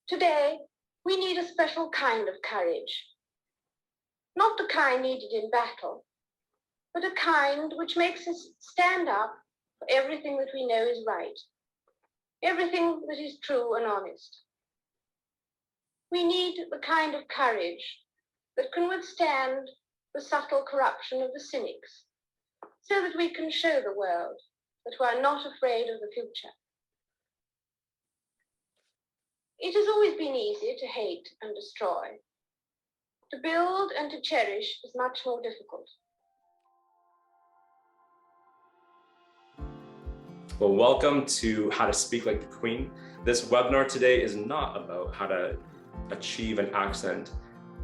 Today, we need a special kind of courage. Not the kind needed in battle, but a kind which makes us stand up for everything that we know is right, everything that is true and honest. We need the kind of courage that can withstand the subtle corruption of the cynics, so that we can show the world that we are not afraid of the future. It has always been easy to hate and destroy. To build and to cherish is much more difficult. Well, welcome to How to Speak Like the Queen. This webinar today is not about how to achieve an accent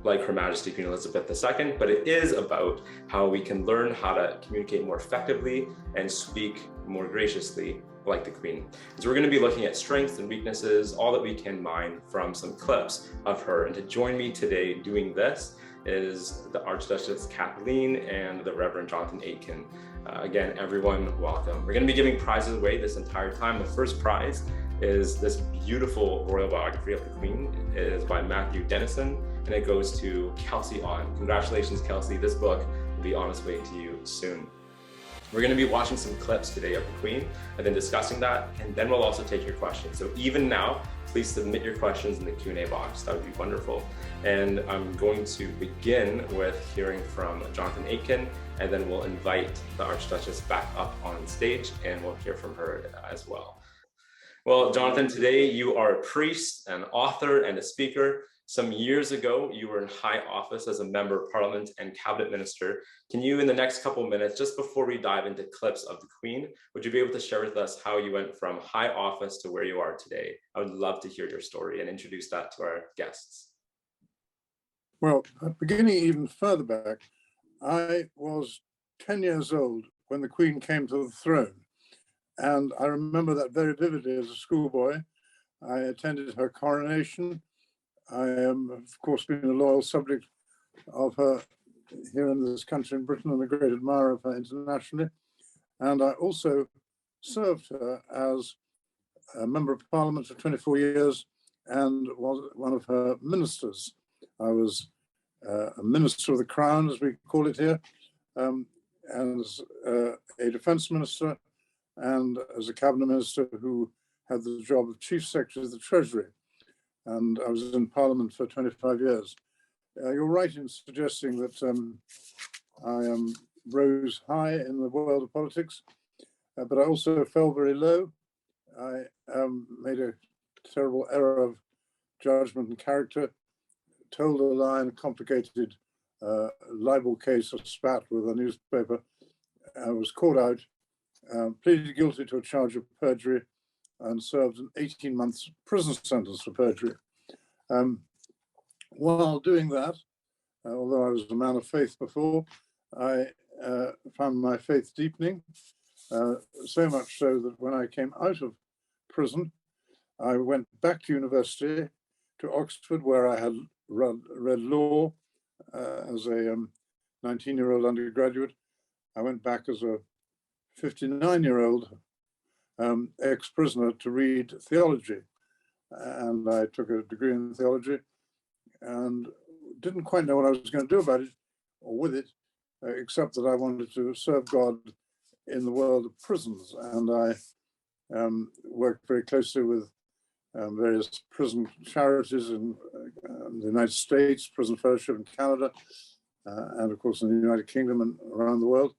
like Her Majesty Queen Elizabeth II, but it is about how we can learn how to communicate more effectively and speak more graciously like the Queen. So we're going to be looking at strengths and weaknesses, all that we can mine from some clips of her. And to join me today doing this is the Archduchess Kathleen and the Reverend Jonathan Aitken. Again, everyone, welcome. We're going to be giving prizes away this entire time. The first prize is this beautiful royal biography of the Queen. It is by Matthew Dennison, and it goes to Kelsey On. Congratulations, Kelsey. This book will be on its way to you soon. We're going to be watching some clips today of the Queen and then discussing that, and then we'll also take your questions. So even now, please submit your questions in the Q&A box. That would be wonderful. And I'm going to begin with hearing from Jonathan Aitken, and then we'll invite the Archduchess back up on stage and we'll hear from her as well. Well, Jonathan, today you are a priest, an author, and a speaker. Some years ago, you were in high office as a member of parliament and cabinet minister. Can you, in the next couple of minutes, just before we dive into clips of the Queen, would you be able to share with us how you went from high office to where you are today? I would love to hear your story and introduce that to our guests. Well, beginning even further back, I was 10 years old when the Queen came to the throne. And I remember that very vividly as a schoolboy. I attended her coronation. I am, of course, been a loyal subject of her here in this country in Britain and a great admirer of her internationally. And I also served her as a member of parliament for 24 years and was one of her ministers. I was a minister of the crown, as we call it here, as a defense minister and as a cabinet minister who had the job of chief secretary of the treasury. And I was in parliament for 25 years. You're right in suggesting that I rose high in the world of politics, but I also fell very low. I made a terrible error of judgment and character, told a lie in a complicated libel case of spat with a newspaper. I was caught out, pleaded guilty to a charge of perjury, and served an 18 months prison sentence for perjury. While doing that, although I was a man of faith before, I found my faith deepening, so much so that when I came out of prison, I went back to university, to Oxford, where I had read law as a 19-year-old undergraduate. I went back as a 59-year-old ex-prisoner to read theology. And I took a degree in theology and didn't quite know what I was going to do about it or with it, except that I wanted to serve God in the world of prisons. And I worked very closely with various prison charities in the United States, Prison Fellowship in Canada, and of course in the United Kingdom and around the world,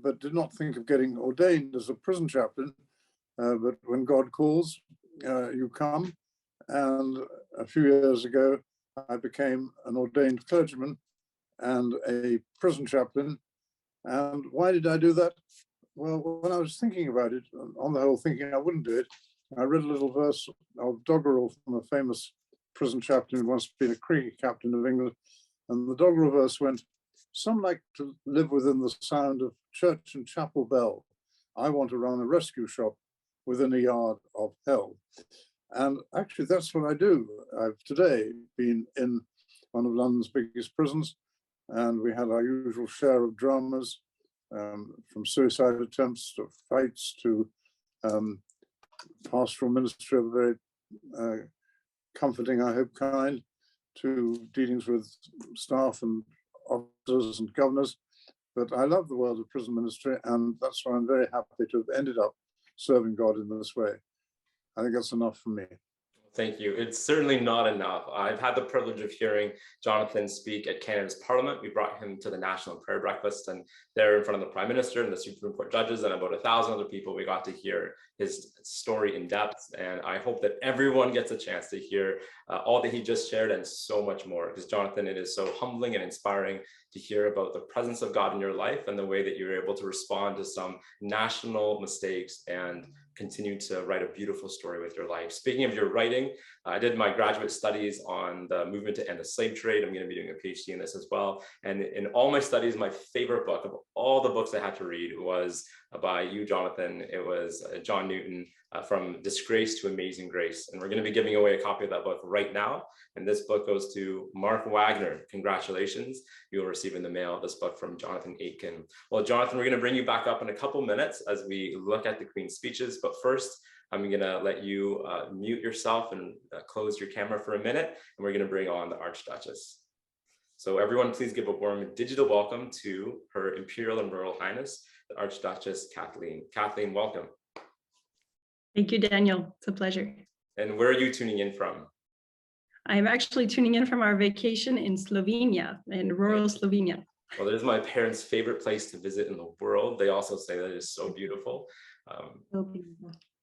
but did not think of getting ordained as a prison chaplain. But when God calls, you come. And a few years ago, I became an ordained clergyman and a prison chaplain. And why did I do that? Well, when I was thinking about it, on the whole thinking I wouldn't do it, I read a little verse of Doggerel from a famous prison chaplain who once been a cricket captain of England. And the Doggerel verse went, "Some like to live within the sound of church and chapel bell. I want to run a rescue shop within a yard of hell." And actually, that's what I do. I've today been in one of London's biggest prisons, and we had our usual share of dramas, from suicide attempts to fights to pastoral ministry of a very comforting, I hope kind, to dealings with staff and officers and governors. But I love the world of prison ministry, and that's why I'm very happy to have ended up serving God in this way. I think that's enough for me. Thank you. It's certainly not enough. I've had the privilege of hearing Jonathan speak at Canada's Parliament. We brought him to the National Prayer Breakfast, and there in front of the Prime Minister and the Supreme Court judges and about 1,000 other people, we got to hear his story in depth. And I hope that everyone gets a chance to hear all that he just shared and so much more. Because Jonathan, it is so humbling and inspiring to hear about the presence of God in your life and the way that you're able to respond to some national mistakes and continue to write a beautiful story with your life. Speaking of your writing, I did my graduate studies on the movement to end the slave trade. I'm going to be doing a PhD in this as well. And in all my studies, my favorite book of all the books I had to read was by you, Jonathan. It was John Newton, From Disgrace to Amazing Grace. And we're going to be giving away a copy of that book right now. And this book goes to Mark Wagner. Congratulations. You'll receive in the mail this book from Jonathan Aitken. Well, Jonathan, we're going to bring you back up in a couple minutes as we look at the Queen's speeches. But first, I'm going to let you mute yourself and close your camera for a minute. And we're going to bring on the Archduchess. So everyone, please give a warm digital welcome to Her Imperial and Royal Highness, the Archduchess Kathleen. Kathleen, welcome. Thank you, Daniel. It's a pleasure. And where are you tuning in from? I'm actually tuning in from our vacation in Slovenia, in rural Slovenia. Well, it is my parents' favorite place to visit in the world. They also say that it is so beautiful.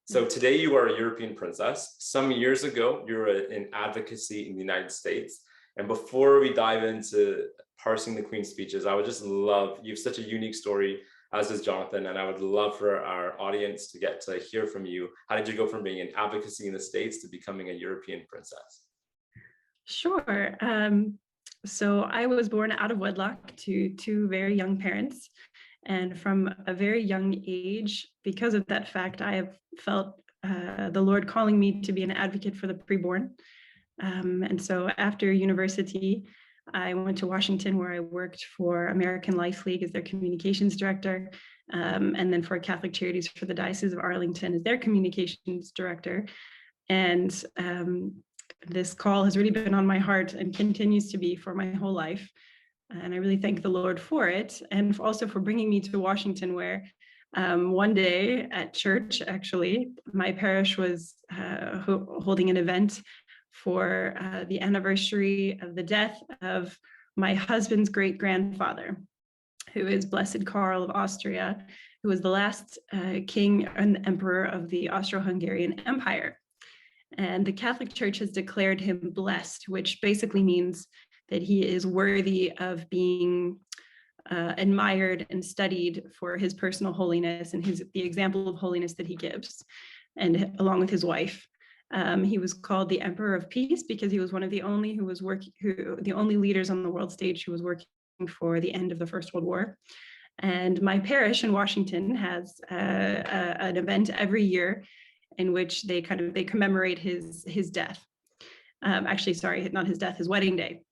So today you are a European princess. Some years ago, you were in advocacy in the United States. And before we dive into parsing the Queen's speeches, I would just love, you have such a unique story, as does Jonathan, and I would love for our audience to get to hear from you. How did you go from being in advocacy in the States to becoming a European princess? Sure. So I was born out of wedlock to two very young parents. And from a very young age, because of that fact, I have felt the Lord calling me to be an advocate for the preborn. And so after university, I went to Washington, where I worked for American Life League as their communications director, and then for Catholic Charities for the Diocese of Arlington as their communications director. And this call has really been on my heart and continues to be for my whole life. And I really thank the Lord for it, and also for bringing me to Washington, where one day at church, actually, my parish was holding an event for the anniversary of the death of my husband's great-grandfather, who is Blessed Karl of Austria, who was the last king and emperor of the Austro-Hungarian Empire. And the Catholic Church has declared him blessed, which basically means that he is worthy of being admired and studied for his personal holiness and the example of holiness that he gives, and along with his wife. He was called the Emperor of Peace because he was one of the only the only leaders on the world stage who was working for the end of the First World War. And my parish in Washington has an event every year in which they commemorate his death. Actually, sorry, not his death, his wedding day.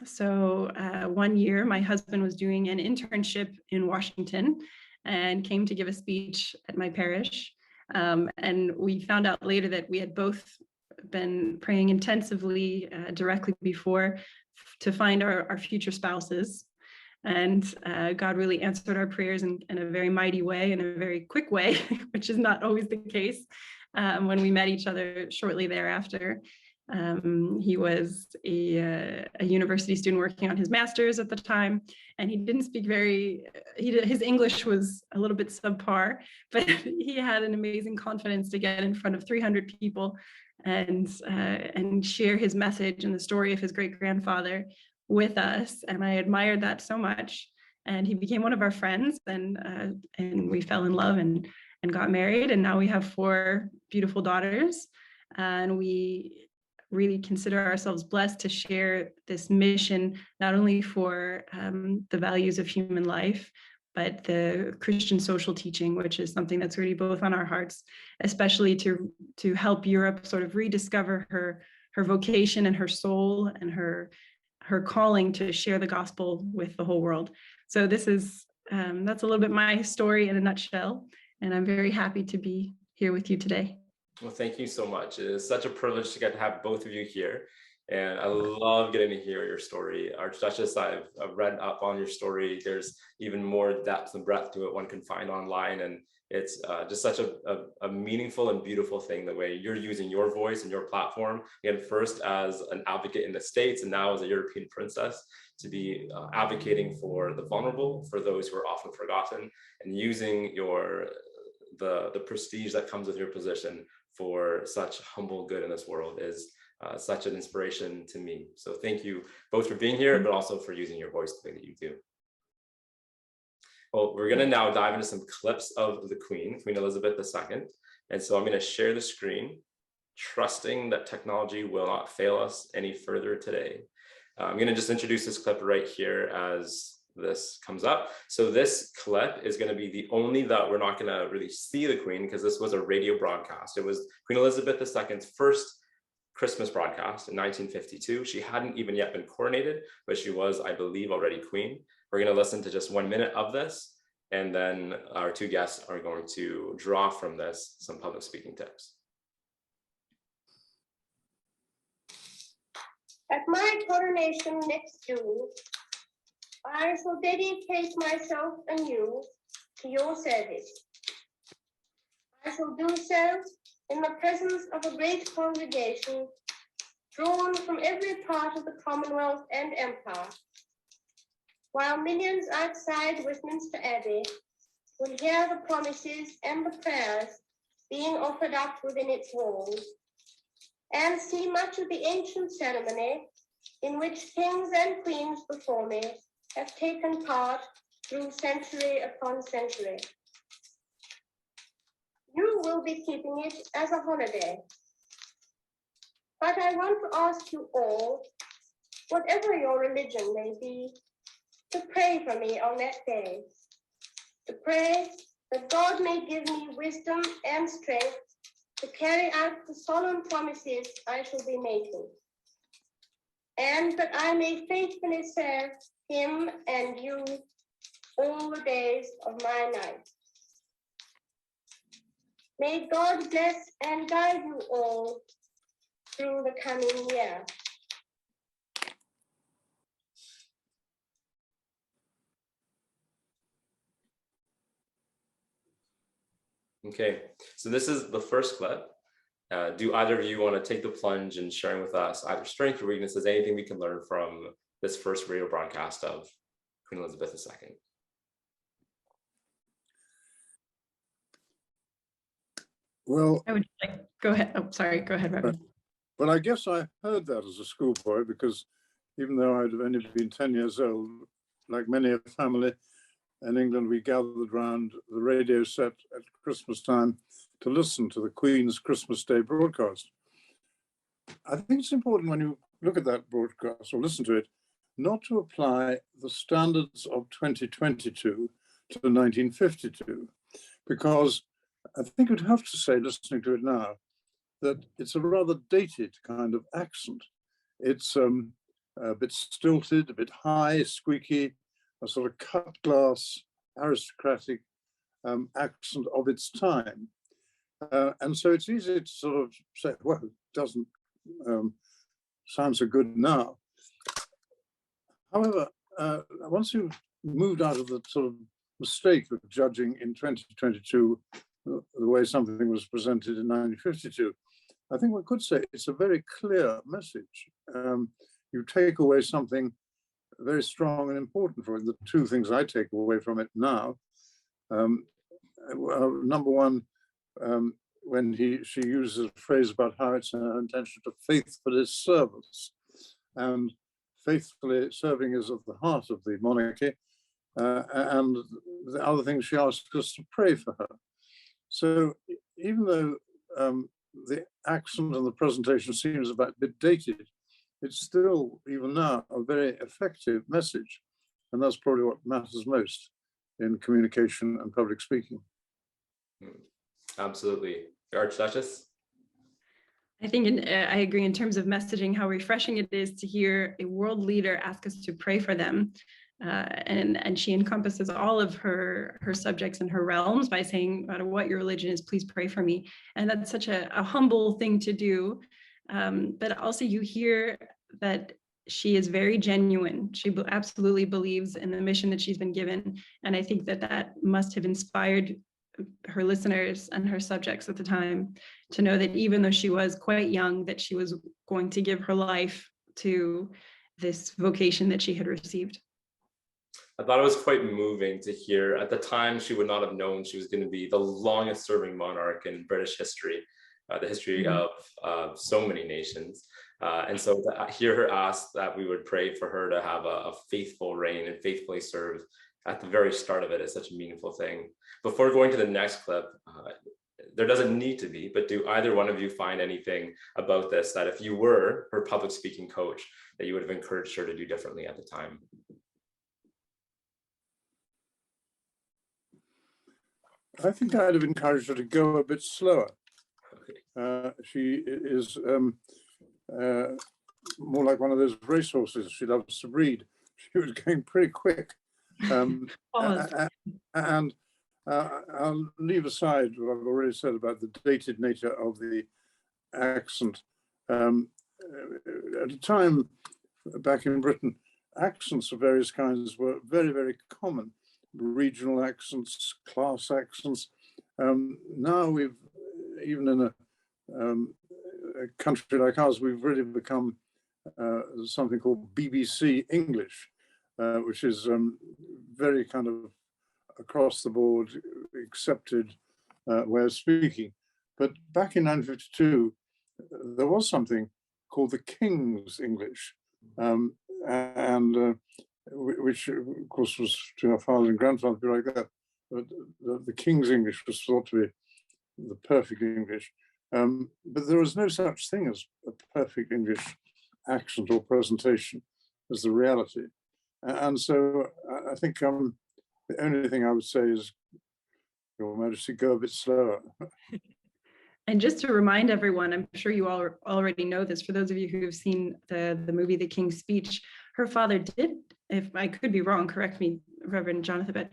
So one year, my husband was doing an internship in Washington and came to give a speech at my parish. And we found out later that we had both been praying intensively directly before to find our future spouses. And God really answered our prayers in a very mighty way, in a very quick way, which is not always the case when we met each other shortly thereafter. He was a university student working on his master's at the time, and he didn't speak his English was a little bit subpar, but he had an amazing confidence to get in front of 300 people and share his message and the story of his great-grandfather with us. And I admired that so much. And he became one of our friends, and we fell in love and got married. And now we have 4 beautiful daughters, and we really consider ourselves blessed to share this mission, not only for the values of human life, but the Christian social teaching, which is something that's really both on our hearts, especially to help Europe sort of rediscover her vocation and her soul and her calling to share the gospel with the whole world. So this is, that's a little bit my story in a nutshell, and I'm very happy to be here with you today. Well, thank you so much. It is such a privilege to get to have both of you here. And I love getting to hear your story. Archduchess, I've read up on your story. There's even more depth and breadth to it one can find online. And it's just such a meaningful and beautiful thing, the way you're using your voice and your platform, again, first as an advocate in the States and now as a European princess, to be advocating for the vulnerable, for those who are often forgotten, and using the prestige that comes with your position for such humble good in this world is such an inspiration to me. So thank you both for being here, but also for using your voice the way that you do. Well, we're gonna now dive into some clips of the Queen Elizabeth II. And so I'm gonna share the screen, trusting that technology will not fail us any further today. I'm gonna just introduce this clip right here as this comes up. So this clip is going to be the only that we're not going to really see the Queen, because this was a radio broadcast. It was Queen Elizabeth II's first Christmas broadcast in 1952. She hadn't even yet been coronated, but she was, I believe, already Queen. We're going to listen to just 1 minute of this, and then our two guests are going to draw from this some public speaking tips. At my coronation next June, I shall dedicate myself anew to your service. I shall do so in the presence of a great congregation drawn from every part of the Commonwealth and Empire, while millions outside Westminster Abbey will hear the promises and the prayers being offered up within its walls, and see much of the ancient ceremony in which kings and queens before me have taken part through century upon century. You will be keeping it as a holiday. But I want to ask you all, whatever your religion may be, to pray for me on that day, to pray that God may give me wisdom and strength to carry out the solemn promises I shall be making, and that I may faithfully serve him and you all the days of my life. May God bless and guide you all through the coming year. Okay, so this is the first clip. Do either of you want to take the plunge in sharing with us either strengths or weaknesses, anything we can learn from this first radio broadcast of Queen Elizabeth II? Well, I would go ahead. Oh, sorry. Go ahead, Reverend. Well, I guess I heard that as a schoolboy, because even though I'd have only been 10 years old, like many a family in England, we gathered around the radio set at Christmas time to listen to the Queen's Christmas Day broadcast. I think it's important when you look at that broadcast or listen to it, not to apply the standards of 2022 to 1952, because I think you'd have to say, listening to it now, that it's a rather dated kind of accent. It's a bit stilted, a bit high, squeaky, a sort of cut glass, aristocratic accent of its time. And so it's easy to sort of say, well, it doesn't sound so good now. However, once you've moved out of the sort of mistake of judging in 2022 the way something was presented in 1952, I think one could say it's a very clear message. You take away something very strong and important for it. The two things I take away from it now, number one, when she uses a phrase about how it's her intention to faithfully serve us, and faithfully serving is at the heart of the monarchy, and the other thing she asks us to pray for her. So even though the accent and the presentation seems a bit dated, it's still, even now, a very effective message. And that's probably what matters most in communication and public speaking. Absolutely. Archduchess? I think I agree in terms of messaging, how refreshing it is to hear a world leader ask us to pray for them. And she encompasses all of her subjects and her realms by saying, no matter what your religion is, please pray for me. And that's such a humble thing to do. But also you hear that she is very genuine. She absolutely believes in the mission that she's been given. And I think that that must have inspired her listeners and her subjects at the time to know that even though she was quite young, that she was going to give her life to this vocation that she had received. I thought it was quite moving to hear. At the time, she would not have known she was going to be the longest serving monarch in British history, the history of so many nations. And so to hear her ask that we would pray for her to have a faithful reign and faithfully serve at the very start of it is such a meaningful thing. Before going to the next clip, there doesn't need to be, but do either one of you find anything about this that if you were her public speaking coach, that you would have encouraged her to do differently at the time? I think I'd have encouraged her to go a bit slower. She is more like one of those racehorses. She loves to breed. She was going pretty quick. And I'll leave aside what I've already said about the dated nature of the accent. At a time back in Britain, accents of various kinds were very, very common. Regional accents, class accents. Now we've, even in a country like ours, we've really become something called BBC English, which is very kind of across the board accepted way of speaking. But back in 1952, there was something called the King's English, which of course was to our father and grandfather like that. But the King's English was thought to be the perfect English. But there was no such thing as a perfect English accent or presentation as the reality. And so I think the only thing I would say is, Your Majesty, go a bit slower. And just to remind everyone, I'm sure you all already know this, for those of you who have seen the movie The King's Speech, her father did, if I could be wrong, correct me, Reverend Jonathan, but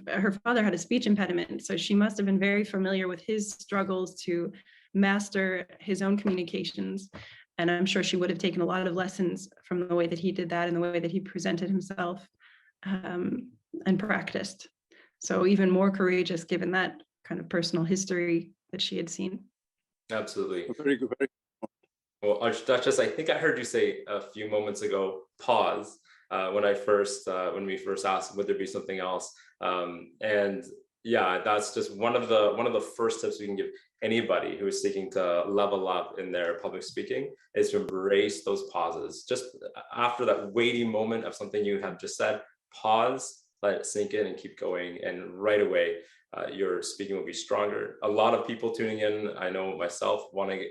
her father had a speech impediment. So she must have been very familiar with his struggles to master his own communications. And I'm sure she would have taken a lot of lessons from the way that he did that and the way that he presented himself and practiced. So even more courageous given that kind of personal history that she had seen. Absolutely. Very good. Very good. Well, Archduchess, I think I heard you say a few moments ago, pause, when we first asked, would there be something else? And yeah, that's just one of the first tips we can give anybody who is seeking to level up in their public speaking, is to embrace those pauses. Just after that weighty moment of something you have just said, pause, let it sink in and keep going. And right away, your speaking will be stronger. A lot of people tuning in, I know myself, want to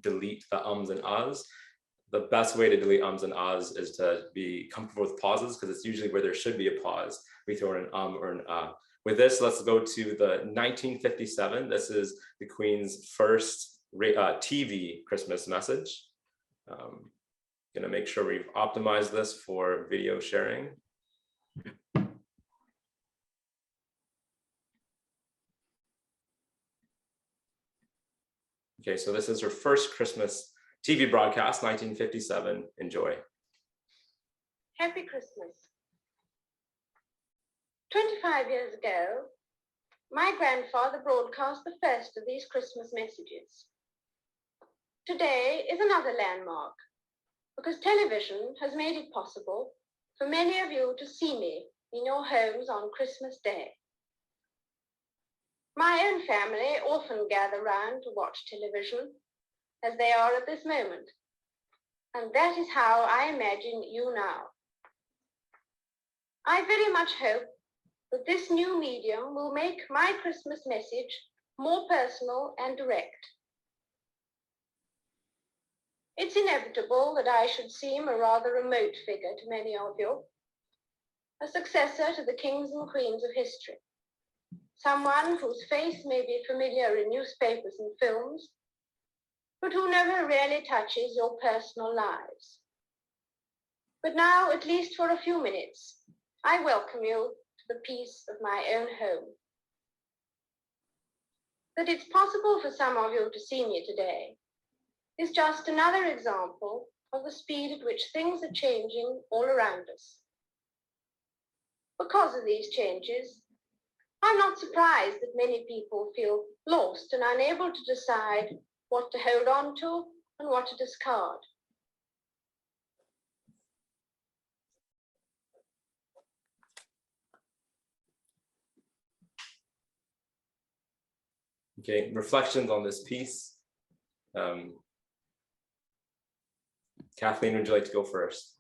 delete the ums and ahs. The best way to delete ums and ahs is to be comfortable with pauses, because it's usually where there should be a pause. We throw in an or an ah. With this, let's go to the 1957. This is the Queen's first TV Christmas message. Gonna make sure we've optimized this for video sharing. Okay, so this is her first Christmas TV broadcast, 1957. Enjoy. Happy Christmas. 25 years ago, my grandfather broadcast the first of these Christmas messages. Today is another landmark, because television has made it possible for many of you to see me in your homes on Christmas Day. My own family often gather round to watch television, as they are at this moment, and that is how I imagine you now. I very much hope that this new medium will make my Christmas message more personal and direct. It's inevitable that I should seem a rather remote figure to many of you, a successor to the kings and queens of history, someone whose face may be familiar in newspapers and films, but who never really touches your personal lives. But now, at least for a few minutes, I welcome you to the peace of my own home. That it's possible for some of you to see me today is just another example of the speed at which things are changing all around us. Because of these changes, I'm not surprised that many people feel lost and unable to decide what to hold on to and what to discard. Okay, reflections on this piece. Kathleen, would you like to go first?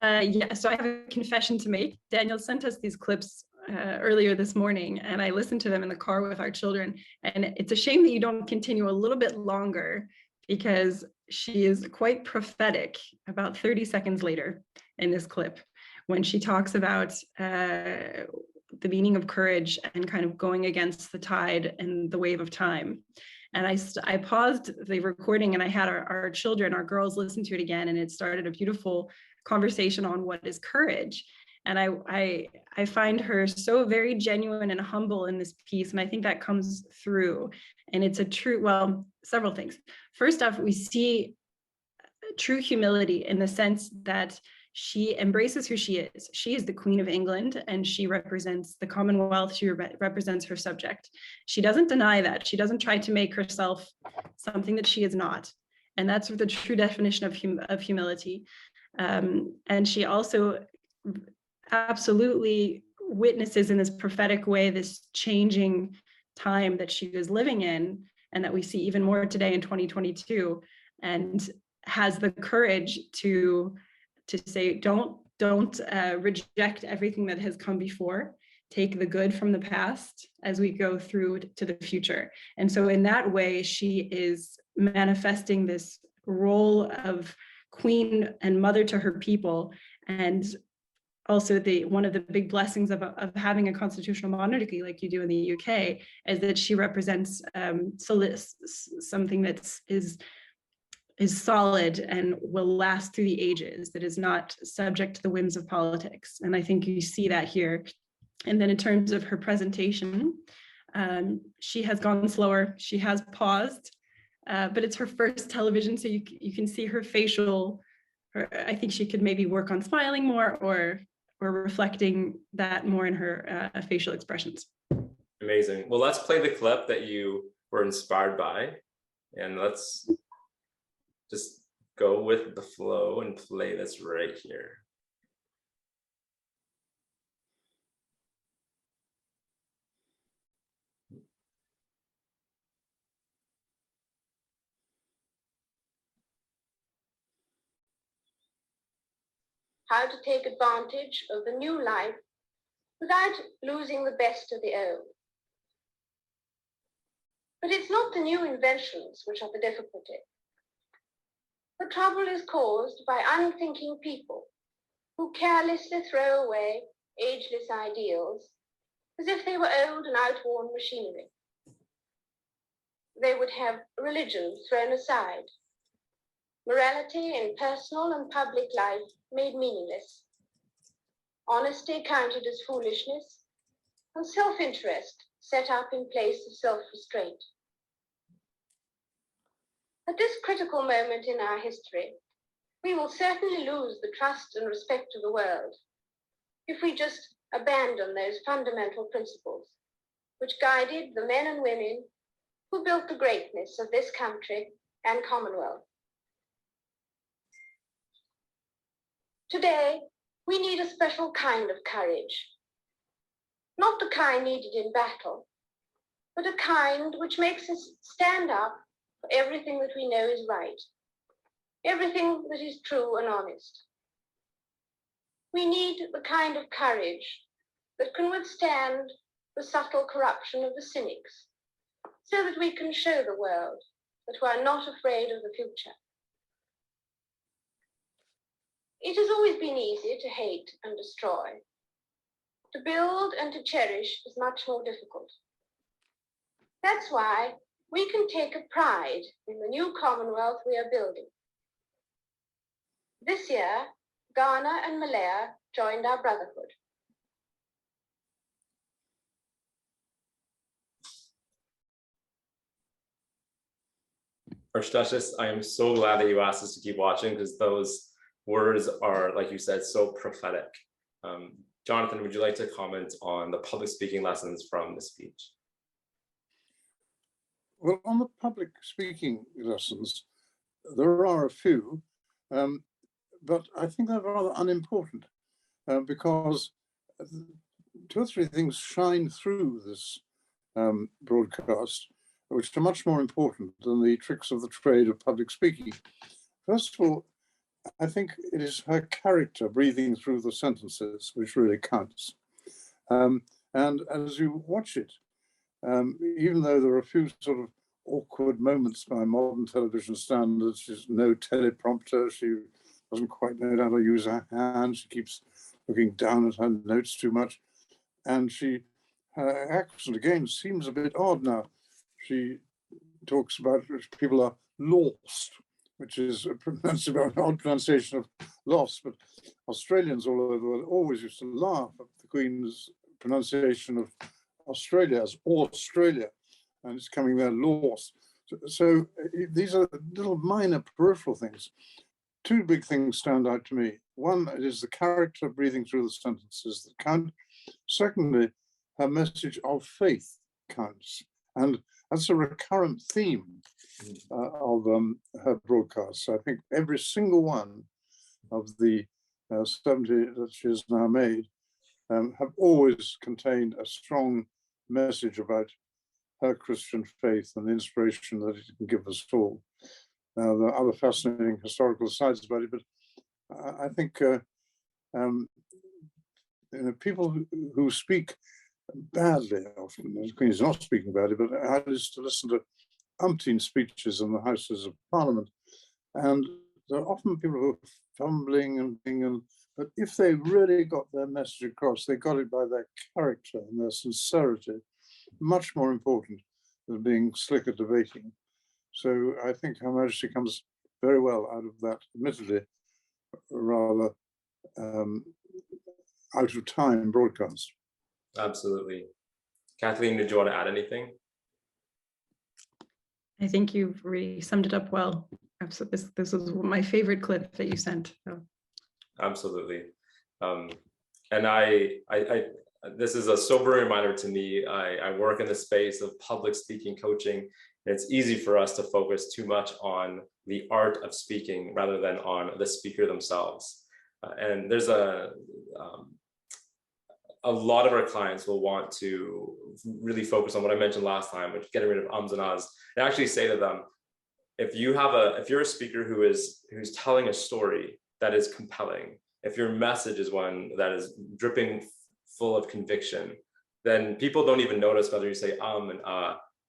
Yeah, so I have a confession to make. Daniel sent us these clips earlier this morning, and I listened to them in the car with our children. And it's a shame that you don't continue a little bit longer, because she is quite prophetic about 30 seconds later in this clip, when she talks about the meaning of courage and kind of going against the tide and the wave of time. And I paused the recording, and I had our children, our girls, listen to it again, and it started a beautiful conversation on what is courage. And I find her so very genuine and humble in this piece, and I think that comes through. And it's a true, well, several things. First off, we see true humility in the sense that she embraces who she is. She is the Queen of England, and she represents the Commonwealth. She represents her subject. She doesn't deny that. She doesn't try to make herself something that she is not. And that's the true definition of humility. And she also absolutely witnesses in this prophetic way this changing time that she was living in, and that we see even more today in 2022, and has the courage to say, don't reject everything that has come before. Take the good from the past as we go through to the future. And so in that way, she is manifesting this role of queen and mother to her people. And also one of the big blessings of having a constitutional monarchy like you do in the UK is that she represents something that is solid and will last through the ages, that is not subject to the whims of politics. And I think you see that here. And then in terms of her presentation, she has gone slower, she has paused, but it's her first television, so you can see her facial. I think she could maybe work on smiling more, or reflecting that more in her facial expressions. Amazing. Well, let's play the clip that you were inspired by, and let's just go with the flow and play this right here. How to take advantage of the new life without losing the best of the old. But it's not the new inventions which are the difficulty. The trouble is caused by unthinking people who carelessly throw away ageless ideals as if they were old and outworn machinery. They would have religion thrown aside, morality in personal and public life made meaningless, honesty counted as foolishness, and self-interest set up in place of self-restraint. At this critical moment in our history, we will certainly lose the trust and respect of the world if we just abandon those fundamental principles which guided the men and women who built the greatness of this country and Commonwealth. Today, we need a special kind of courage, not the kind needed in battle, but a kind which makes us stand up for everything that we know is right, everything that is true and honest. We need the kind of courage that can withstand the subtle corruption of the cynics, so that we can show the world that we are not afraid of the future. It has always been easy to hate and destroy. To build and to cherish is much more difficult. That's why we can take a pride in the new Commonwealth we are building. This year, Ghana and Malaya joined our brotherhood. Archduchess, I am so glad that you asked us to keep watching, because those words are, like you said, so prophetic. Jonathan, would you like to comment on the public speaking lessons from the speech? Well, on the public speaking lessons, there are a few, but I think they're rather unimportant because two or three things shine through this broadcast, which are much more important than the tricks of the trade of public speaking. First of all, I think it is her character breathing through the sentences which really counts. And as you watch it, even though there are a few sort of awkward moments by modern television standards, she's no teleprompter, she doesn't quite know how to use her hands, she keeps looking down at her notes too much, and her accent again seems a bit odd now. She talks about people are lost, which is an odd pronunciation of lost, but Australians all over the world always used to laugh at the Queen's pronunciation of Australia as Australia, and it's coming there lost. So these are little minor peripheral things. Two big things stand out to me. One, it is the character breathing through the sentences that count. Secondly, her message of faith counts. And that's a recurrent theme of her broadcasts. I think every single one of the 70 that she has now made have always contained a strong message about her Christian faith and the inspiration that it can give us all. There are other fascinating historical sides about it, but I think people who speak badly often, the Queen is not speaking about it, but I used to listen to umpteen speeches in the Houses of Parliament, and there are often people who are fumbling and but if they really got their message across, they got it by their character and their sincerity, much more important than being slick at debating. So I think Her Majesty comes very well out of that, admittedly, rather out of time broadcast. Absolutely. Kathleen, did you want to add anything? I think you've really summed it up well. This was my favorite clip that you sent. So. Absolutely. And this is a sobering reminder to me. I work in the space of public speaking coaching, and it's easy for us to focus too much on the art of speaking rather than on the speaker themselves. And there's a lot of our clients will want to really focus on what I mentioned last time, which getting rid of ums and ahs, and actually say to them, if you're a speaker who's telling a story that is compelling, if your message is one that is dripping full of conviction, then people don't even notice whether you say and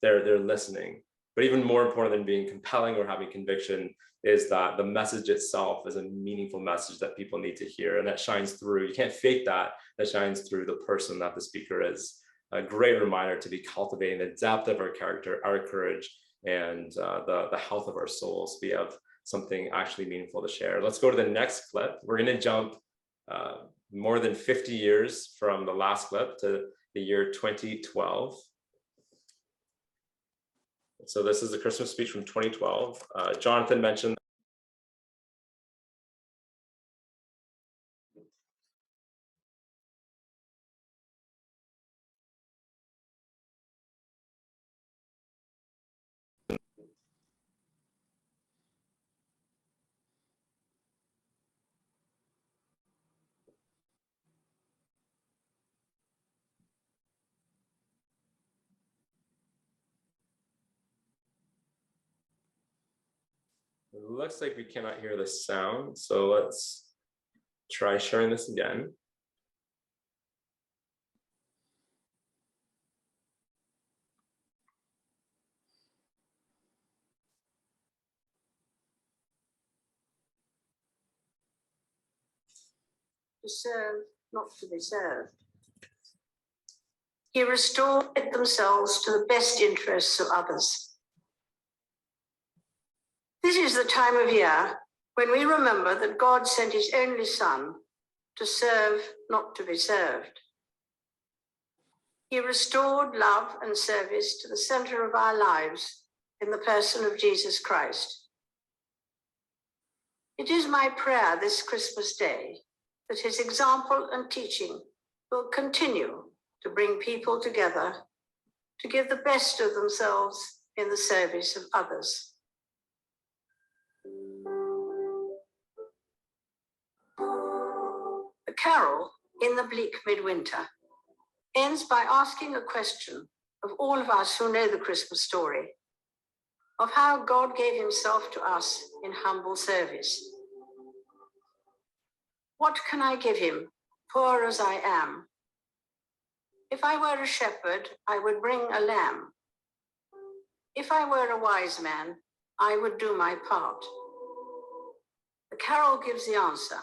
they're listening. But even more important than being compelling or having conviction is that the message itself is a meaningful message that people need to hear, and that shines through. You can't fake that. That shines through the person that the speaker is. A great reminder to be cultivating the depth of our character, our courage, and the health of our souls. We have something actually meaningful to share. Let's go to the next clip. We're going to jump more than 50 years from the last clip to the year 2012. So this is the Christmas speech from 2012. Jonathan mentioned it looks like we cannot hear the sound, so let's try sharing this again. To serve, not to be served. He restored themselves to the best interests of others. This is the time of year when we remember that God sent his only Son to serve, not to be served. He restored love and service to the center of our lives in the person of Jesus Christ. It is my prayer this Christmas Day that his example and teaching will continue to bring people together to give the best of themselves in the service of others. The carol, In the Bleak Midwinter, ends by asking a question of all of us who know the Christmas story, of how God gave himself to us in humble service. What can I give him, poor as I am? If I were a shepherd, I would bring a lamb. If I were a wise man, I would do my part. The carol gives the answer.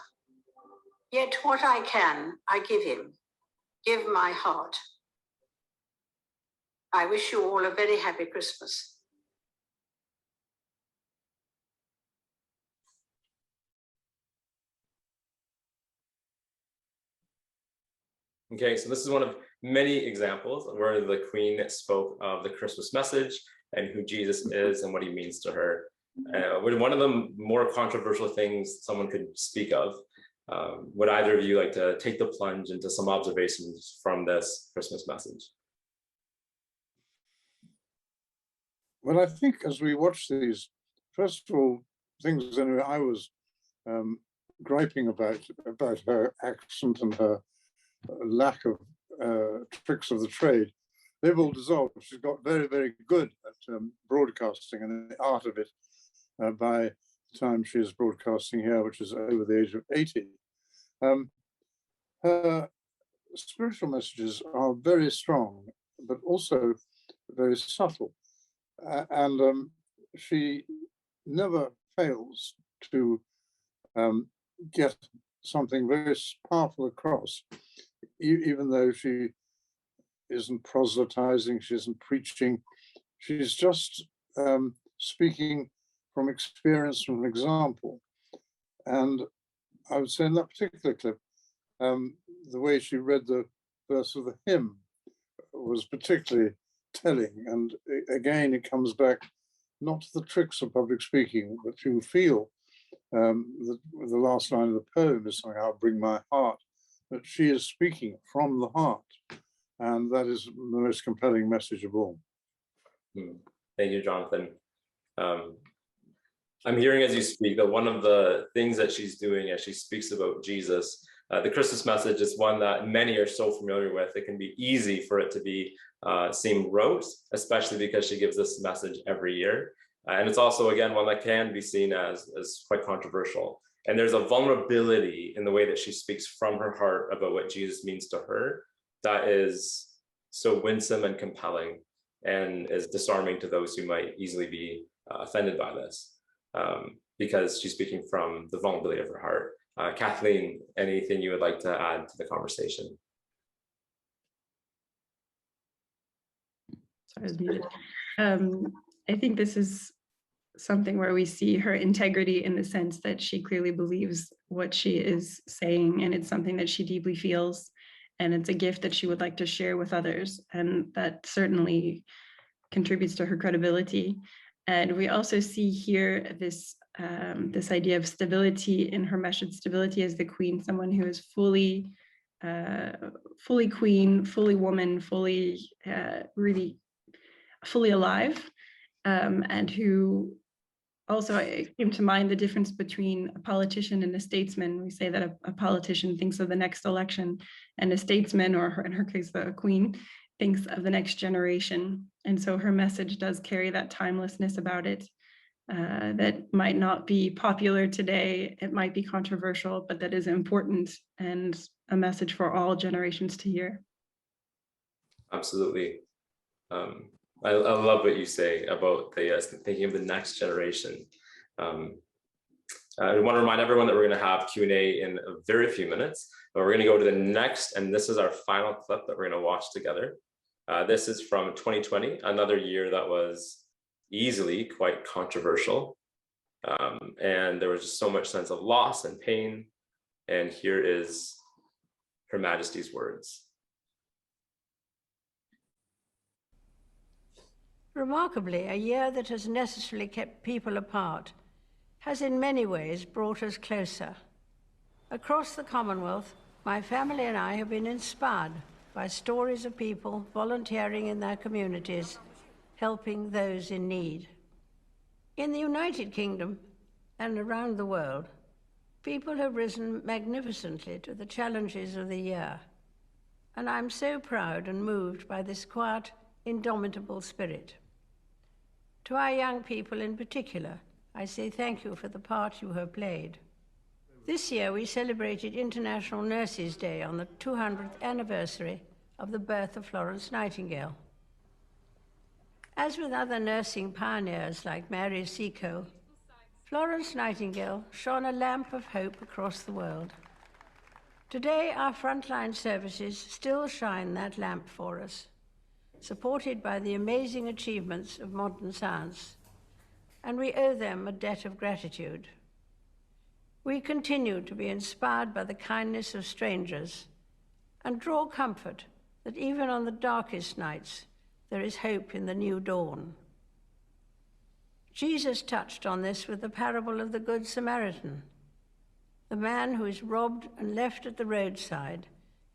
Yet what I can, I give him. Give my heart. I wish you all a very happy Christmas. Okay, so this is one of many examples where the Queen spoke of the Christmas message and who Jesus is and what he means to her. One of the more controversial things someone could speak of. Would either of you like to take the plunge into some observations from this Christmas message? Well, I think as we watch these, first of all, things anyway, I was griping about her accent and her lack of tricks of the trade. They've all dissolved. She's got very, very good at broadcasting and the art of it by the time she is broadcasting here, which is over the age of 80. Her spiritual messages are very strong, but also very subtle. And she never fails to get something very powerful across, even though she isn't proselytizing, she isn't preaching, she's just speaking from experience, from example. And I would say in that particular clip, the way she read the verse of the hymn was particularly telling. And again, it comes back not to the tricks of public speaking, but you feel the last line of the poem is something, I'll bring my heart, but she is speaking from the heart. And that is the most compelling message of all. Thank you, Jonathan. I'm hearing as you speak that one of the things that she's doing as she speaks about Jesus, the Christmas message is one that many are so familiar with. It can be easy for it to be seem rote, especially because she gives this message every year. And it's also, again, one that can be seen as quite controversial. And there's a vulnerability in the way that she speaks from her heart about what Jesus means to her that is so winsome and compelling and is disarming to those who might easily be offended by this, because she's speaking from the vulnerability of her heart. Kathleen, anything you would like to add to the conversation? Sorry, I was muted. I think this is something where we see her integrity in the sense that she clearly believes what she is saying, and it's something that she deeply feels, and it's a gift that she would like to share with others, and that certainly contributes to her credibility. And we also see here this this idea of stability in her message, stability as the Queen, someone who is fully queen, fully woman, fully really fully alive, and who also, it came to mind the difference between a politician and a statesman. We say that a politician thinks of the next election, and a statesman, or in her case, the Queen, thinks of the next generation. And so her message does carry that timelessness about it, that might not be popular today, it might be controversial, but that is important and a message for all generations to hear. Absolutely. I love what you say about the thinking of the next generation. I want to remind everyone that we're going to have Q&A in a very few minutes, but we're going to go to the next, and this is our final clip that we're going to watch together. This is from 2020, another year that was easily quite controversial. And there was just so much sense of loss and pain. And here is Her Majesty's words. Remarkably, a year that has necessarily kept people apart has in many ways brought us closer. Across the Commonwealth, my family and I have been inspired by stories of people volunteering in their communities, helping those in need. In the United Kingdom and around the world, people have risen magnificently to the challenges of the year, and I'm so proud and moved by this quiet, indomitable spirit. To our young people in particular, I say thank you for the part you have played. This year we celebrated International Nurses' Day on the 200th anniversary of the birth of Florence Nightingale. As with other nursing pioneers like Mary Seacole, Florence Nightingale shone a lamp of hope across the world. Today, our frontline services still shine that lamp for us, supported by the amazing achievements of modern science, and we owe them a debt of gratitude. We continue to be inspired by the kindness of strangers and draw comfort that even on the darkest nights, there is hope in the new dawn. Jesus touched on this with the parable of the Good Samaritan. The man who is robbed and left at the roadside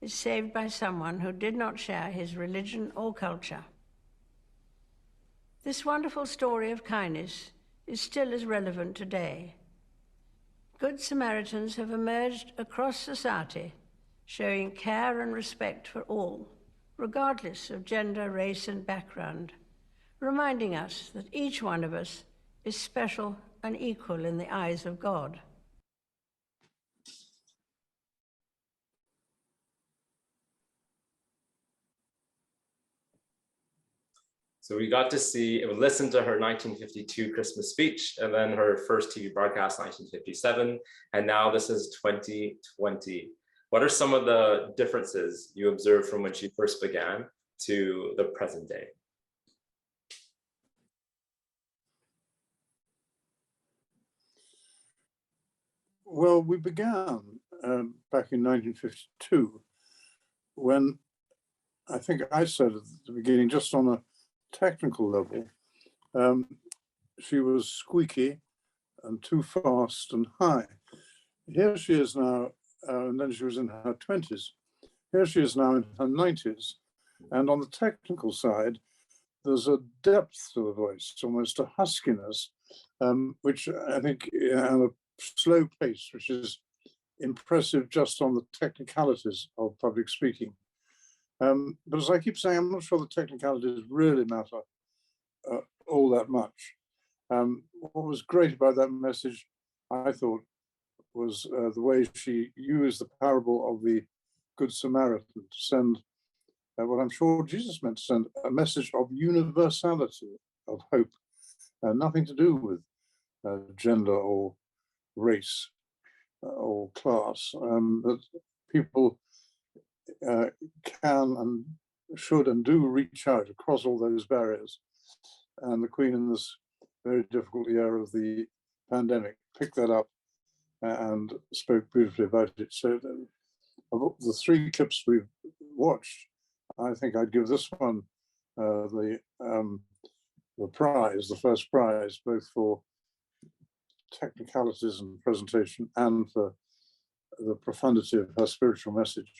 is saved by someone who did not share his religion or culture. This wonderful story of kindness is still as relevant today. Good Samaritans have emerged across society, showing care and respect for all, regardless of gender, race, and background, reminding us that each one of us is special and equal in the eyes of God. So we got to see and listen to her 1952 Christmas speech, and then her first TV broadcast, 1957, and now this is 2020. What are some of the differences you observed from when she first began to the present day? Well, we began back in 1952 when I think I said at the beginning, just on a technical level, she was squeaky and too fast and high. Here she is now, and then she was in her 20s. Here she is now in her 90s. And on the technical side, there's a depth to the voice, almost a huskiness, which I think, and a slow pace, which is impressive just on the technicalities of public speaking. But as I keep saying, I'm not sure the technicalities really matter all that much. What was great about that message, I thought, was the way she used the parable of the Good Samaritan to send what I'm sure Jesus meant to send, a message of universality, of hope, nothing to do with gender or race or class, that people can and should and do reach out across all those barriers. And the Queen, in this very difficult year of the pandemic, picked that up and spoke beautifully about it. So of the three clips we've watched, I think I'd give this one the prize, the first prize, both for technicalities and presentation and for the profundity of her spiritual message.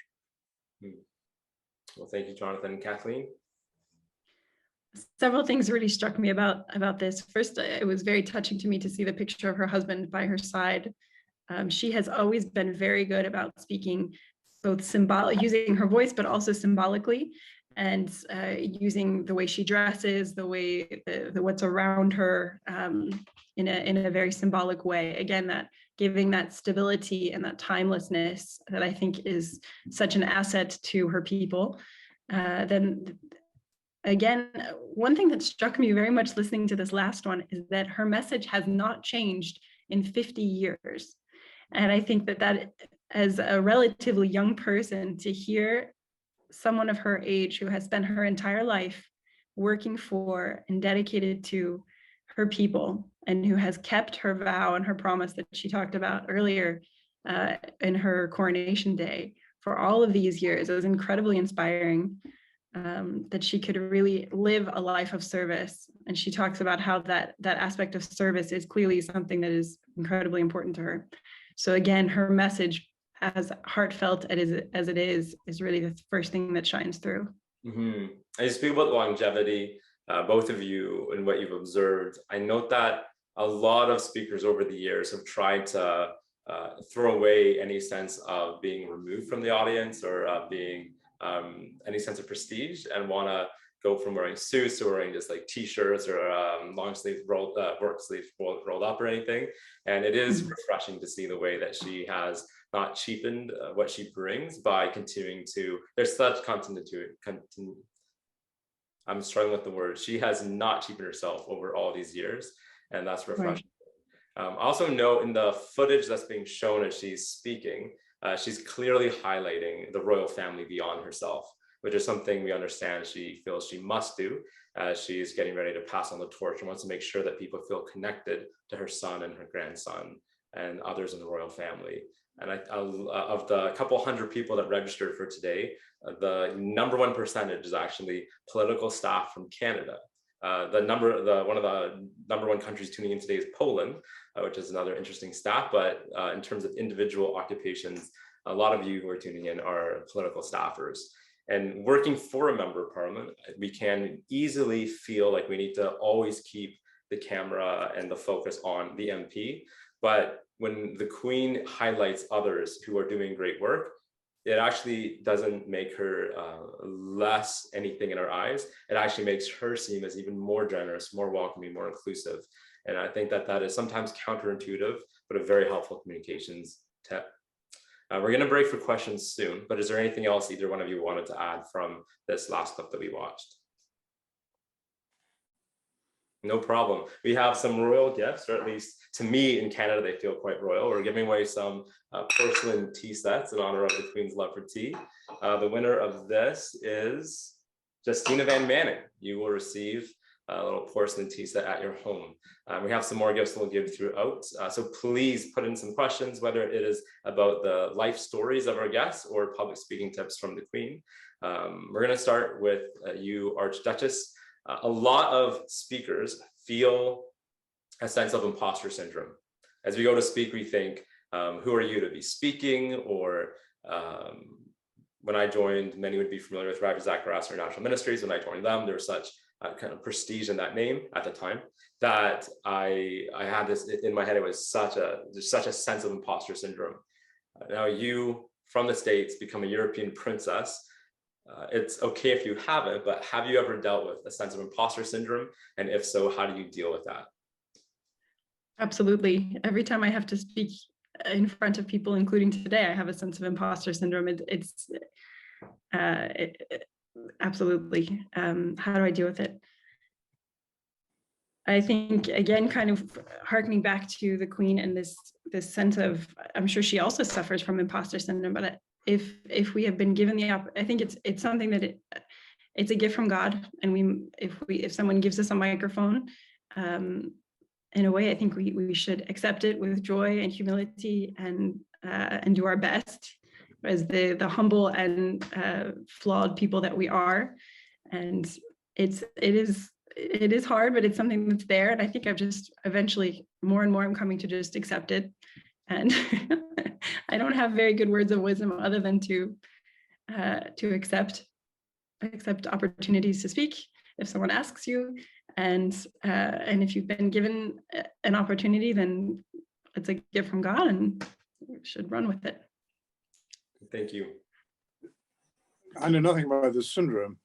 Well, thank you, Jonathan. Kathleen? Several things really struck me about this. First, it was very touching to me to see the picture of her husband by her side. She has always been very good about speaking, both using her voice, but also symbolically, and using the way she dresses, the way what's around her in a very symbolic way. Again, that giving that stability and that timelessness that I think is such an asset to her people. Then again, one thing that struck me very much listening to this last one is that her message has not changed in 50 years. And I think that as a relatively young person, to hear someone of her age who has spent her entire life working for and dedicated to her people, and who has kept her vow and her promise that she talked about earlier in her coronation day for all of these years. It was incredibly inspiring that she could really live a life of service. And she talks about how that aspect of service is clearly something that is incredibly important to her. So again, her message, as heartfelt as it is really the first thing that shines through. Mm-hmm. And you speak about longevity, both of you, and what you've observed. I note that a lot of speakers over the years have tried to throw away any sense of being removed from the audience or being any sense of prestige, and want to go from wearing suits to wearing just like t-shirts or long sleeve work sleeves rolled up or anything. And it is refreshing to see the way that she has not cheapened what she brings by continuing to, there's such continuity. I'm struggling with the word. She has not cheapened herself over all these years, and that's refreshing. Right. Also note in the footage that's being shown as she's speaking, she's clearly highlighting the royal family beyond herself, which is something we understand she feels she must do as she's getting ready to pass on the torch and wants to make sure that people feel connected to her son and her grandson and others in the royal family. And of the couple hundred people that registered for today, the #1 percentage is actually political staff from Canada. One of the #1 countries tuning in today is Poland, which is another interesting stat. But in terms of individual occupations, a lot of you who are tuning in are political staffers. And working for a member of parliament, we can easily feel like we need to always keep the camera and the focus on the MP. But when the Queen highlights others who are doing great work, it actually doesn't make her less anything in our eyes. It actually makes her seem as even more generous, more welcoming, more inclusive. And I think that is sometimes counterintuitive, but a very helpful communications tip. We're going to break for questions soon, but is there anything else either one of you wanted to add from this last clip that we watched? No problem. We have some royal gifts, or at least to me in Canada, they feel quite royal. We're giving away some porcelain tea sets in honor of the Queen's love for tea. The winner of this is Justina Van Manning. You will receive a little porcelain tea set at your home. We have some more gifts we'll give throughout. So please put in some questions, whether it is about the life stories of our guests or public speaking tips from the Queen. We're going to start with you, Archduchess. A lot of speakers feel a sense of imposter syndrome. As we go to speak, we think, who are you to be speaking? Or when I joined, many would be familiar with Ravi Zacharias or National Ministries. When I joined them, there was such kind of prestige in that name at the time that I had this in my head. It was there's such a sense of imposter syndrome. Now you, from the States, become a European princess. It's okay if you haven't, but have you ever dealt with a sense of imposter syndrome? And if so, how do you deal with that? Absolutely. Every time I have to speak in front of people, including today, I have a sense of imposter syndrome. Absolutely. How do I deal with it? I think, again, kind of harkening back to the Queen and this sense of, I'm sure she also suffers from imposter syndrome, but if we have been given the I think it's something that it's a gift from God, and if someone gives us a microphone, in a way, I think we should accept it with joy and humility and do our best as the humble and flawed people that we are. And it is hard, but it's something that's there. And I think I've just eventually more and more I'm coming to just accept it. And I don't have very good words of wisdom other than to accept opportunities to speak if someone asks you, and if you've been given an opportunity, then it's a gift from God, and you should run with it. Thank you. I know nothing about this syndrome,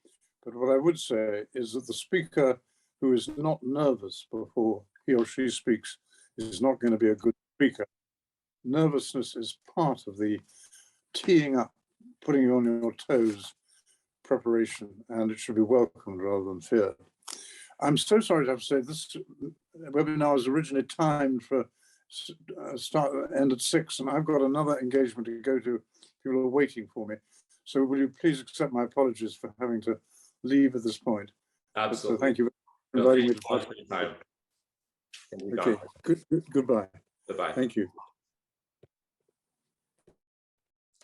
but what I would say is that the speaker who is not nervous before he or she speaks is not going to be a good speaker. Nervousness is part of the teeing up, putting you on your toes preparation, and it should be welcomed rather than feared. I'm so sorry to have to say this webinar was originally timed for end at 6, and I've got another engagement to go to. People are waiting for me. So will you please accept my apologies for having to leave at this point. Absolutely. So thank you for inviting me to participate. Okay, goodbye. Goodbye. Thank you.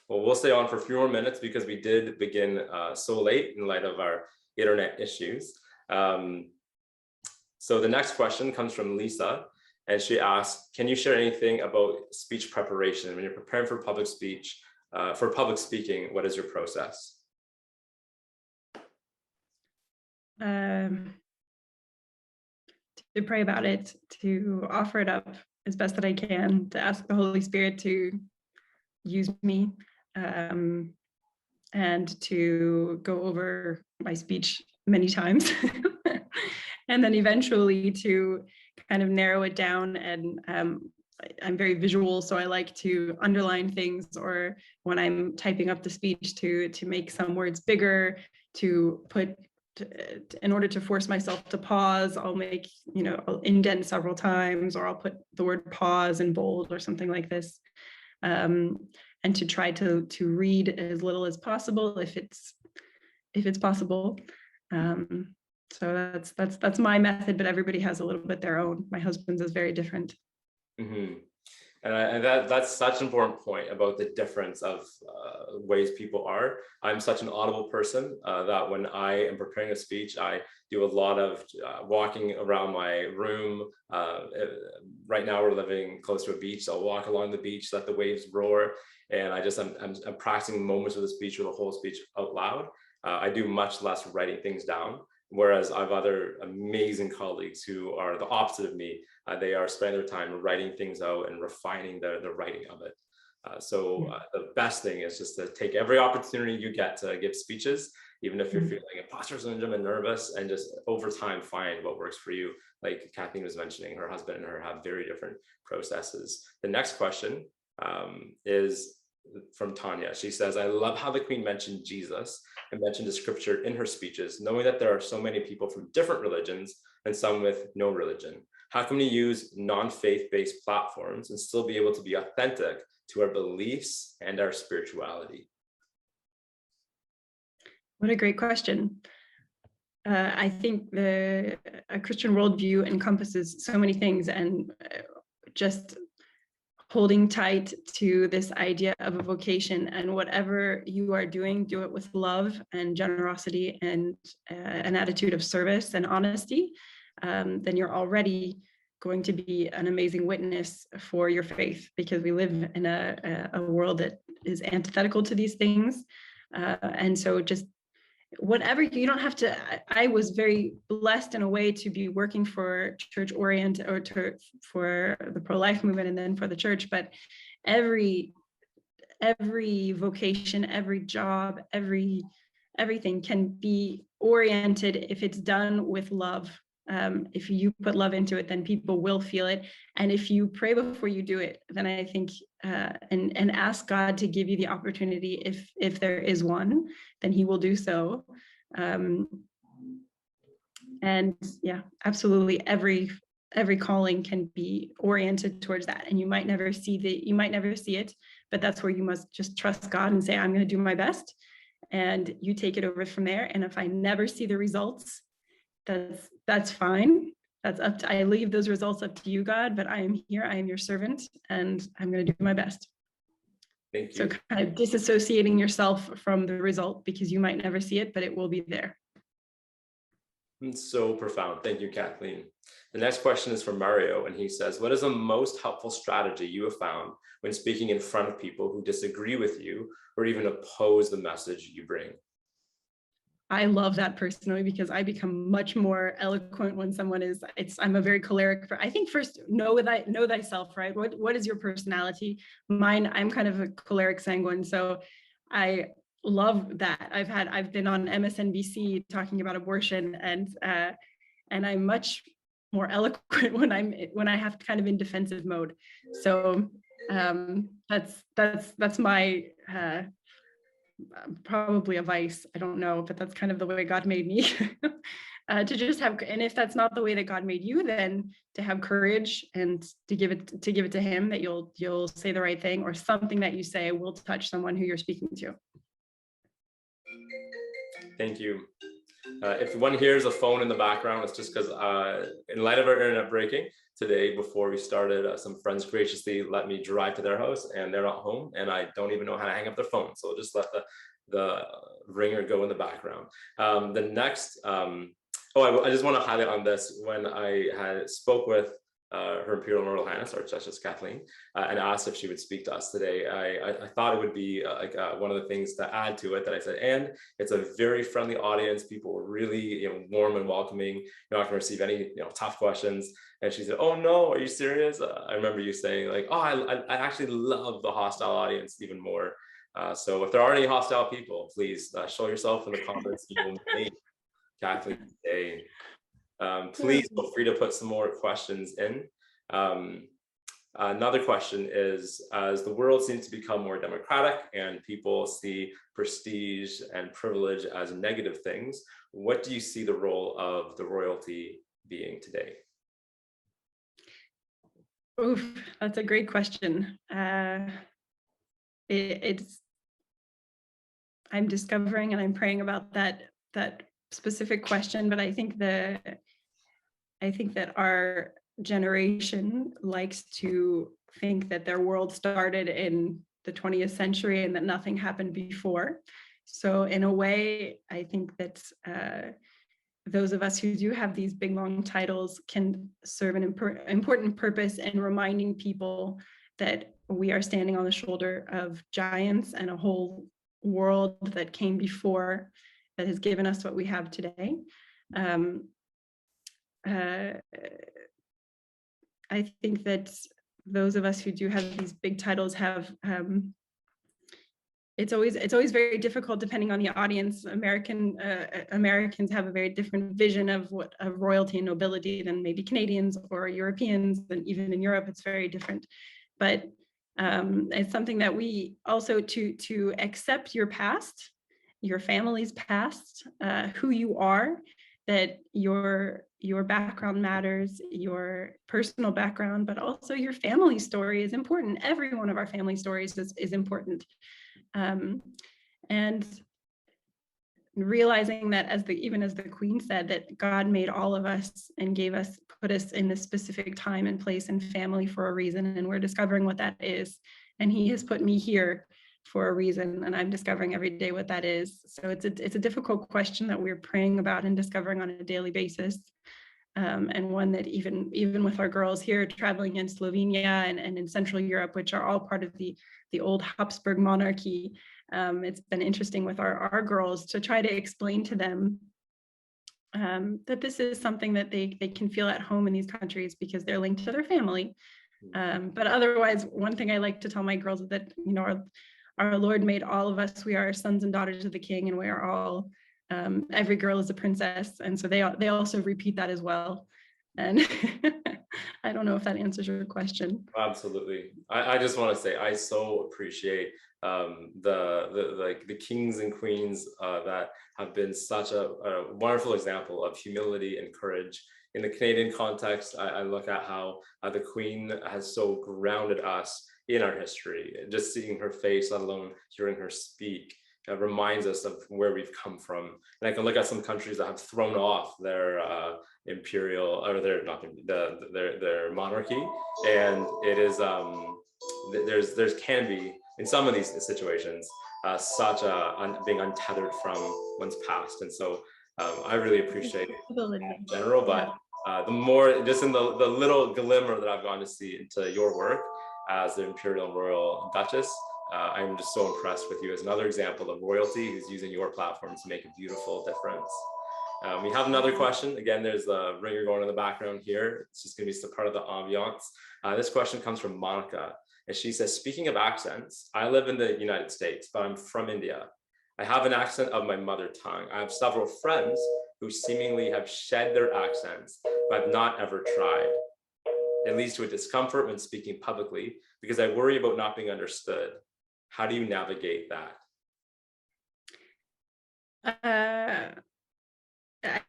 Well, we'll stay on for a few more minutes because we did begin so late in light of our internet issues. So the next question comes from Lisa, and she asks, can you share anything about speech preparation? When you're preparing for public speech, for public speaking, what is your process? To pray about it, to offer it up as best that I can, to ask the Holy Spirit to use me, and to go over my speech many times. And then eventually to kind of narrow it down. And I'm very visual, so I like to underline things, or when I'm typing up the speech to make some words bigger, to put, in order to force myself to pause, I'll make, I'll indent several times, or I'll put the word pause in bold or something like this. And to try to read as little as possible if it's possible. So that's my method, but everybody has a little bit their own. My husband's is very different. Mm-hmm. And that's such an important point about the difference of ways people are. I'm such an audible person that when I am preparing a speech, I do a lot of walking around my room. Right now we're living close to a beach, so I'll walk along the beach, let the waves roar, and I'm practicing moments of the speech or the whole speech out loud. I do much less writing things down. Whereas I have other amazing colleagues who are the opposite of me. They are spending their time writing things out and refining the writing of it. So the best thing is just to take every opportunity you get to give speeches, even if you're feeling imposter syndrome and nervous, and just over time find what works for you. Like Kathleen was mentioning, her husband and her have very different processes. The next question is from Tanya. She says, I love how the Queen mentioned Jesus and mentioned the scripture in her speeches, knowing that there are so many people from different religions and some with no religion. How can we use non-faith-based platforms and still be able to be authentic to our beliefs and our spirituality? What a great question. I think a Christian worldview encompasses so many things, and just holding tight to this idea of a vocation, and whatever you are doing, do it with love and generosity and an attitude of service and honesty, then you're already going to be an amazing witness for your faith, because we live in a world that is antithetical to these things. And so just whatever, you don't have to, I was very blessed in a way to be working for church orient or for the pro-life movement and then for the church, but every vocation, every job, everything can be oriented if it's done with love. If you put love into it, then people will feel it. And if you pray before you do it, then I think, and ask God to give you the opportunity, if there is one, then he will do so. And yeah, absolutely every calling can be oriented towards that. And you might never see it, but that's where you must just trust God and say, I'm going to do my best. And you take it over from there. And if I never see the results, that's fine. I leave those results up to you, God, but I am here, I am your servant, and I'm going to do my best. Thank you. So kind of disassociating yourself from the result, because you might never see it, but it will be there. It's so profound. Thank you, Kathleen. The next question is from Mario, and he says, what is the most helpful strategy you have found when speaking in front of people who disagree with you or even oppose the message you bring? I love that personally, because I become much more eloquent when someone is, I'm a very choleric. I think first, know thyself, right? What is your personality? Mine, I'm kind of a choleric sanguine. So I love that. I've been on MSNBC talking about abortion, and I'm much more eloquent when I have kind of in defensive mode. So that's my, probably a vice, I don't know, but that's kind of the way God made me. To just have, and if that's not the way that God made you, then to have courage and to give it to him, that you'll say the right thing, or something that you say will touch someone who you're speaking to. Thank you. If one hears a phone in the background, it's just because in light of our internet breaking today, before we started, some friends graciously let me drive to their house and they're not home and I don't even know how to hang up their phone. So just let the ringer go in the background. The next, I just want to highlight on this, when I had spoke with Her Imperial Royal Highness Archduchess Kathleen and asked if she would speak to us today. I thought it would be one of the things to add to it that I said, and it's a very friendly audience. People were really warm and welcoming. You're not going to receive any tough questions. And she said, "Oh no, are you serious?" I remember you saying like, "Oh, I actually love the hostile audience even more." So if there are any hostile people, please show yourself in the comments. Kathleen today. Please feel free to put some more questions in. Another question is, as the world seems to become more democratic and people see prestige and privilege as negative things, what do you see the role of the royalty being today? Oof, that's a great question. I'm discovering and I'm praying about that specific question, but I think that our generation likes to think that their world started in the 20th century and that nothing happened before. So in a way, I think that those of us who do have these big, long titles can serve an important purpose in reminding people that we are standing on the shoulder of giants and a whole world that came before that has given us what we have today. I think that those of us who do have these big titles have, it's always very difficult depending on the audience. Americans have a very different vision of what of royalty and nobility than maybe Canadians or Europeans, and even in Europe it's very different. But it's something that we also to accept your past, your family's past, who you are, that your background matters, your personal background, but also your family story is important. Every one of our family stories is important. And realizing that even as the Queen said, that God made all of us and put us in this specific time and place and family for a reason, and we're discovering what that is. And He has put me here for a reason, and I'm discovering every day what that is. So it's a difficult question that we're praying about and discovering on a daily basis, and one that even with our girls here traveling in Slovenia and in Central Europe, which are all part of the old Habsburg monarchy, it's been interesting with our girls to try to explain to them that this is something that they can feel at home in these countries because they're linked to their family. But otherwise, one thing I like to tell my girls is that our Lord made all of us. We are sons and daughters of the King, and we are all, every girl is a princess. And so they also repeat that as well. And I don't know if that answers your question. Absolutely. I just want to say, I so appreciate the kings and queens that have been such a wonderful example of humility and courage. In the Canadian context, I look at how the Queen has so grounded us in our history. Just seeing her face, let alone hearing her speak, reminds us of where we've come from. And I can look at some countries that have thrown off their imperial, or their monarchy, and it is there's can be in some of these situations such a being untethered from one's past. And so I really appreciate it in general, but the more, just in the little glimmer that I've gotten to see into your work as the Imperial Royal Duchess, I'm just so impressed with you as another example of royalty who's using your platform to make a beautiful difference. We have another question. Again, there's the ringer going in the background here. It's just going to be part of the ambiance. This question comes from Monica, and she says, speaking of accents, I live in the United States, but I'm from India. I have an accent of my mother tongue. I have several friends who seemingly have shed their accents, but have not ever tried. It leads to a discomfort when speaking publicly because I worry about not being understood. How do you navigate that?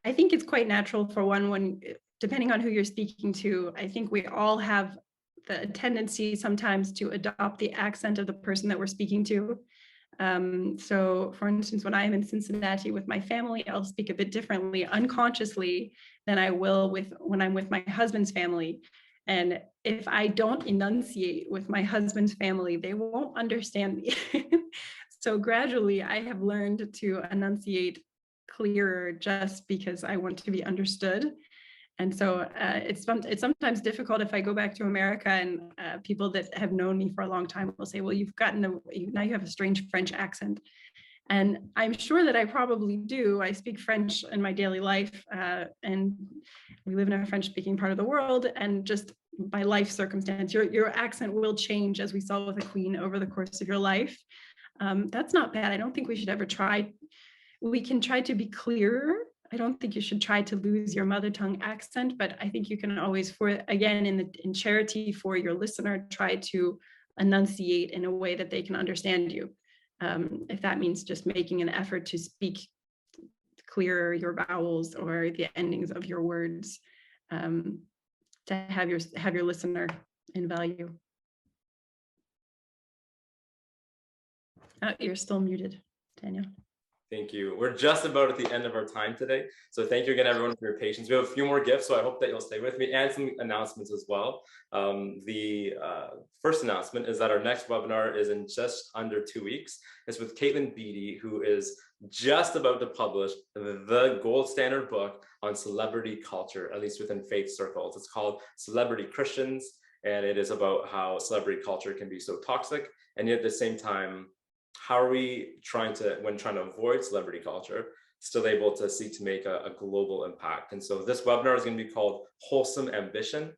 I think it's quite natural for one, depending on who you're speaking to. I think we all have the tendency sometimes to adopt the accent of the person that we're speaking to. So for instance, when I'm in Cincinnati with my family, I'll speak a bit differently unconsciously than I will when I'm with my husband's family. And if I don't enunciate with my husband's family, they won't understand me. So gradually I have learned to enunciate clearer just because I want to be understood. And so it's sometimes difficult if I go back to America and people that have known me for a long time will say, well, now you have a strange French accent. And I'm sure that I probably do. I speak French in my daily life, and we live in a French-speaking part of the world, and just by life circumstance, your accent will change, as we saw with the Queen, over the course of your life. That's not bad. I don't think we should ever try. We can try to be clearer. I don't think you should try to lose your mother tongue accent, but I think you can always, in charity for your listener, try to enunciate in a way that they can understand you. If that means just making an effort to speak clearer your vowels or the endings of your words, to have your listener in value. Oh, you're still muted, Daniel. Thank you. We're just about at the end of our time today. So thank you again, everyone, for your patience. We have a few more gifts, so I hope that you'll stay with me, and some announcements as well. The first announcement is that our next webinar is in just under 2 weeks. It's with Kathleen, who is just about to publish the gold standard book on celebrity culture, at least within faith circles. It's called Celebrity Christians, and it is about how celebrity culture can be so toxic, and yet at the same time, how are we when trying to avoid celebrity culture, still able to seek to make a global impact? And so this webinar is going to be called Wholesome Ambition,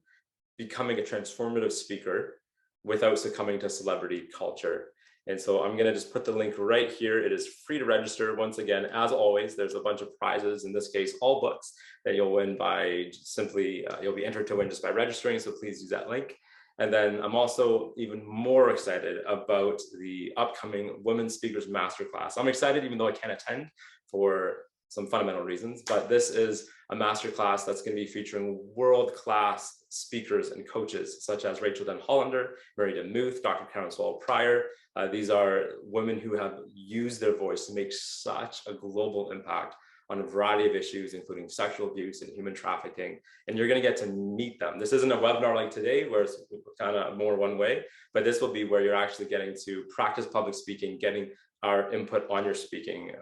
Becoming a Transformative Speaker Without Succumbing to Celebrity Culture. And so I'm going to just put the link right here. It is free to register. Once again, as always, there's a bunch of prizes, in this case, all books that you'll win by simply, you'll be entered to win just by registering. So please use that link. And then I'm also even more excited about the upcoming Women Speakers Masterclass. I'm excited, even though I can't attend for some fundamental reasons, but this is a masterclass that's going to be featuring world-class speakers and coaches, such as Rachel Den Hollander, Mary DeMuth, Dr. Karen Swallow-Pryor. These are women who have used their voice to make such a global impact on a variety of issues, including sexual abuse and human trafficking. And you're going to get to meet them. This isn't a webinar like today, where it's kind of more one way, but this will be where you're actually getting to practice public speaking, getting our input on your speaking.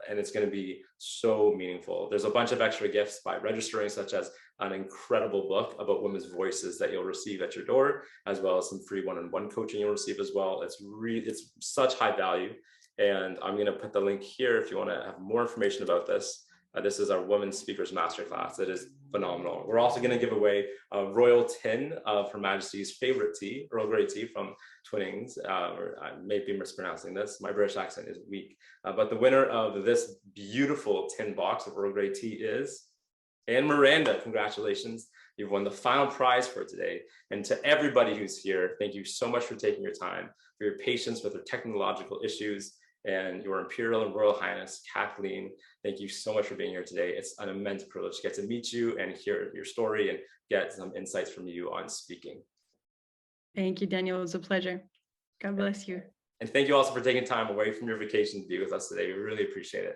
And it's going to be so meaningful. There's a bunch of extra gifts by registering, such as an incredible book about women's voices that you'll receive at your door, as well as some free one-on-one coaching you'll receive as well. It's such high value. And I'm going to put the link here if you want to have more information about this. This is our Women Speakers Masterclass. It is phenomenal. We're also going to give away a royal tin of Her Majesty's favorite tea, Earl Grey tea from Twinings. Or I may be mispronouncing this. My British accent is weak. But the winner of this beautiful tin box of Earl Grey tea is Anne Miranda. Congratulations. You've won the final prize for today. And to everybody who's here, thank you so much for taking your time, for your patience with our technological issues, and your Imperial and Royal Highness, Kathleen. Thank you so much for being here today. It's an immense privilege to get to meet you and hear your story and get some insights from you on speaking. Thank you, Daniel. It was a pleasure. God bless you. And thank you also for taking time away from your vacation to be with us today. We really appreciate it.